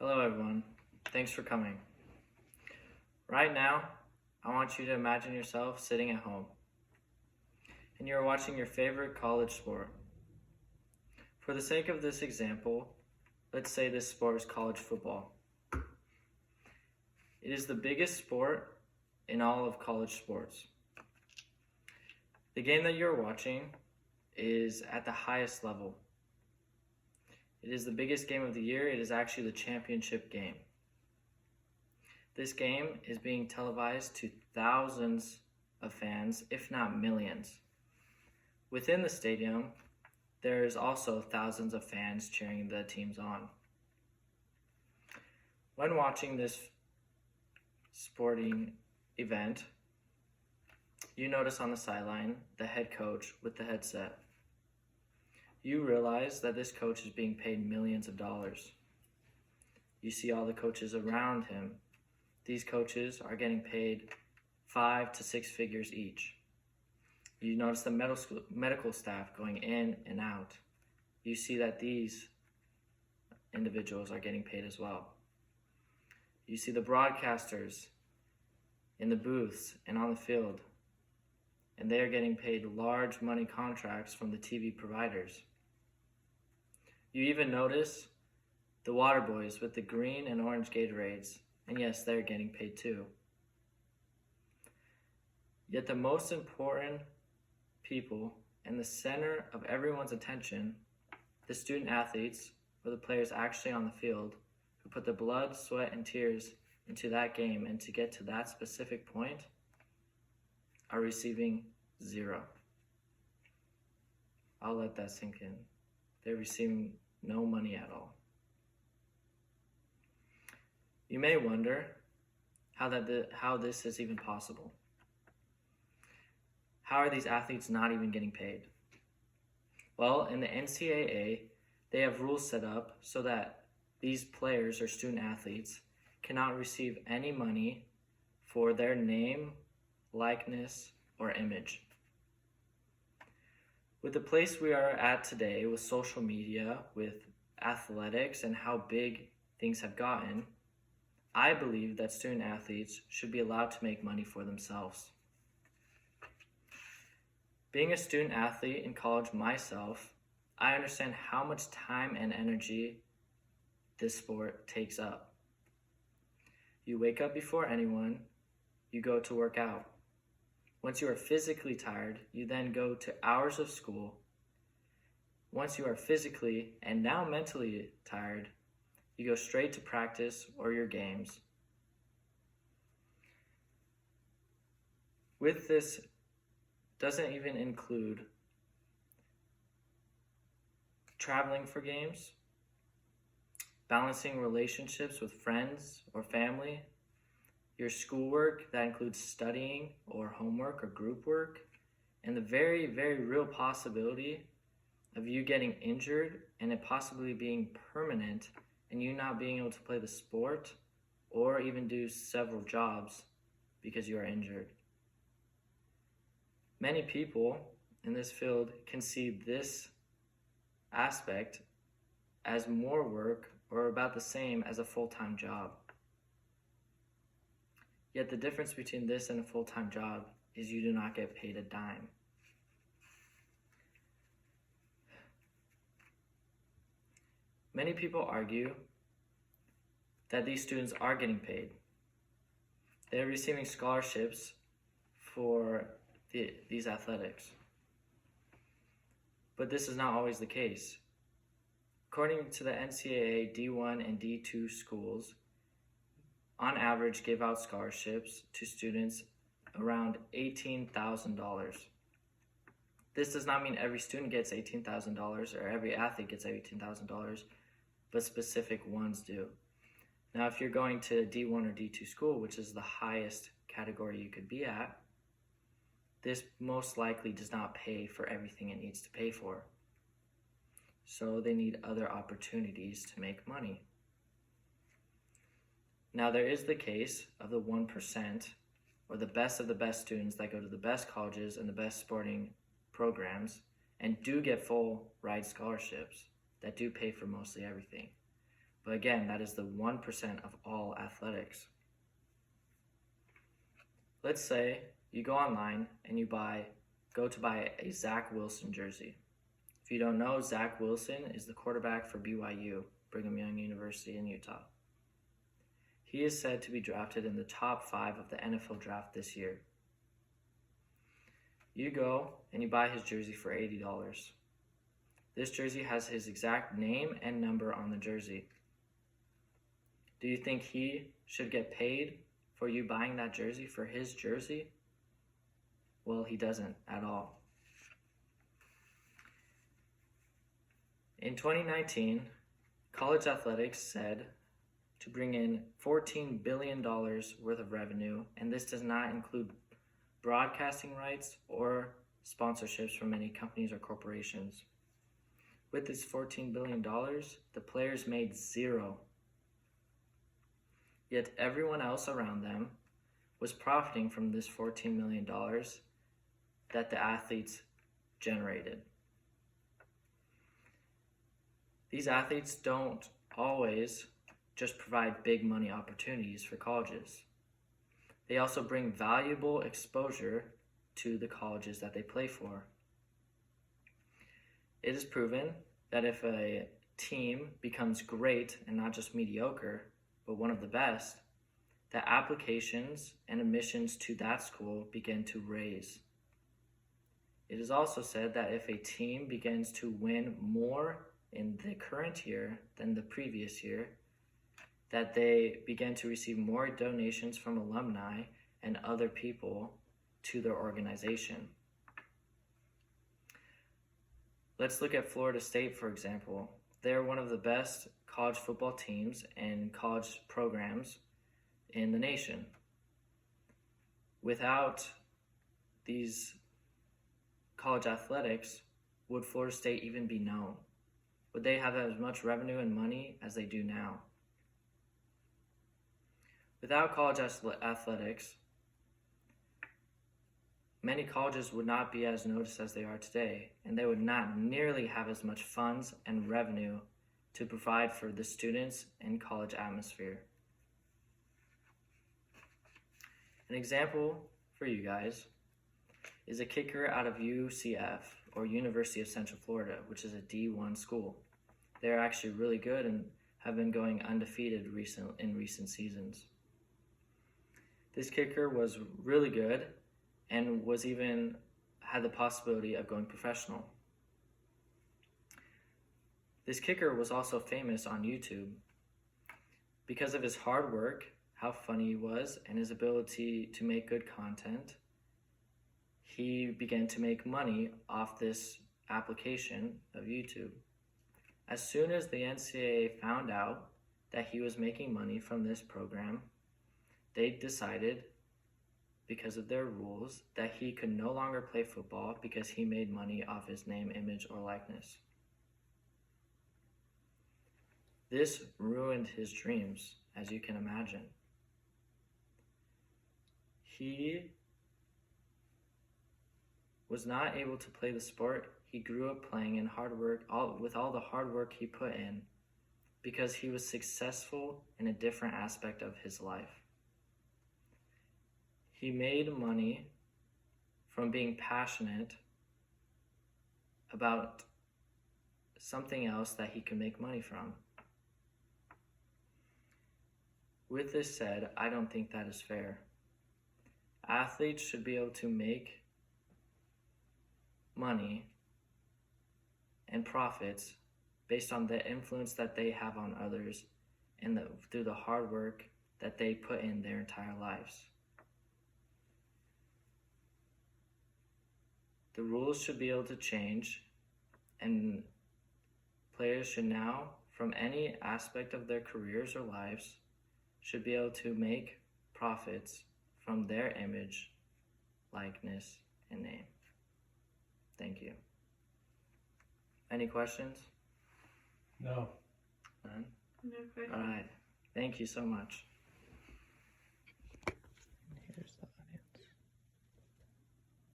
Hello everyone, thanks for coming. Right now, I want you to imagine yourself sitting at home and you're watching your favorite college sport. For the sake of this example, let's say this sport is college football. It is the biggest sport in all of college sports. The game that you're watching is at the highest level. It is the biggest game of the year. It is actually the championship game. This game is being televised to thousands of fans, if not millions. Within the stadium, there is also thousands of fans cheering the teams on. When watching this sporting event, you notice on the sideline the head coach with the headset. You realize that this coach is being paid millions of dollars. You see all the coaches around him. These coaches are getting paid 5 to 6 figures each. You notice the medical staff going in and out. You see that these individuals are getting paid as well. You see the broadcasters in the booths and on the field, and they are getting paid large money contracts from the TV providers. You even notice the water boys with the green and orange Gatorades, and yes, they're getting paid too. Yet the most important people and the center of everyone's attention, the student athletes, or the players actually on the field, who put the blood, sweat, and tears into that game and to get to that specific point, are receiving zero. I'll let that sink in. They're receiving no money at all. You may wonder how this is even possible. How are these athletes not even getting paid? Well, in the NCAA, they have rules set up so that these players or student athletes cannot receive any money for their name, likeness, or image. With the place we are at today with social media, with athletics, and how big things have gotten, I believe that student athletes should be allowed to make money for themselves. Being a student athlete in college myself, I understand how much time and energy this sport takes up. You wake up before anyone, you go to work out. Once you are physically tired, you then go to hours of school. Once you are physically and now mentally tired, you go straight to practice or your games. With this, doesn't even include traveling for games, balancing relationships with friends or family, your schoolwork, that includes studying or homework or group work, and the very, very real possibility of you getting injured and it possibly being permanent and you not being able to play the sport or even do several jobs because you are injured. Many people in this field can see this aspect as more work or about the same as a full-time job. Yet the difference between this and a full-time job is you do not get paid a dime. Many people argue that these students are getting paid. They're receiving scholarships for these athletics. But this is not always the case. According to the NCAA, D1 and D2 schools, on average, give out scholarships to students around $18,000. This does not mean every student gets $18,000 or every athlete gets $18,000, but specific ones do. Now, if you're going to D1 or D2 school, which is the highest category you could be at, this most likely does not pay for everything it needs to pay for. So they need other opportunities to make money. Now, there is the case of the 1% or the best of the best students that go to the best colleges and the best sporting programs and do get full ride scholarships that do pay for mostly everything. But again, that is the 1% of all athletics. Let's say you go online and you go to buy a Zach Wilson jersey. If you don't know, Zach Wilson is the quarterback for BYU, Brigham Young University in Utah. He is said to be drafted in the top 5 of the NFL draft this year. You go and you buy his jersey for $80. This jersey has his exact name and number on the jersey. Do you think he should get paid for you buying that jersey for his jersey? Well, he doesn't at all. In 2019, college athletics said to bring in $14 billion worth of revenue, and this does not include broadcasting rights or sponsorships from any companies or corporations. With this $14 billion, the players made zero. Yet everyone else around them was profiting from this $14 million that the athletes generated. These athletes don't always just provide big money opportunities for colleges. They also bring valuable exposure to the colleges that they play for. It is proven that if a team becomes great and not just mediocre, but one of the best, the applications and admissions to that school begin to raise. It is also said that if a team begins to win more in the current year than the previous year, that they begin to receive more donations from alumni and other people to their organization. Let's look at Florida State, for example. They're one of the best college football teams and college programs in the nation. Without these college athletics, would Florida State even be known? Would they have as much revenue and money as they do now? Without college athletics, many colleges would not be as noticed as they are today, and they would not nearly have as much funds and revenue to provide for the students and college atmosphere. An example for you guys is a kicker out of UCF, or University of Central Florida, which is a D1 school. They're actually really good and have been going undefeated in recent seasons. This kicker was really good and had the possibility of going professional. This kicker was also famous on YouTube because of his hard work, how funny he was, and his ability to make good content. He began to make money off this application of YouTube. As soon as the NCAA found out that he was making money from this program, they decided, because of their rules, that he could no longer play football because he made money off his name, image, or likeness. This ruined his dreams, as you can imagine. He was not able to play the sport he grew up playing in with all the hard work he put in, because he was successful in a different aspect of his life. He made money from being passionate about something else that he could make money from. With this said, I don't think that is fair. Athletes should be able to make money and profits based on the influence that they have on others and through the hard work that they put in their entire lives. The rules should be able to change, and players should now, from any aspect of their careers or lives, should be able to make profits from their image, likeness, and name. Thank you. Any questions? No. None? No question. All right. Thank you so much.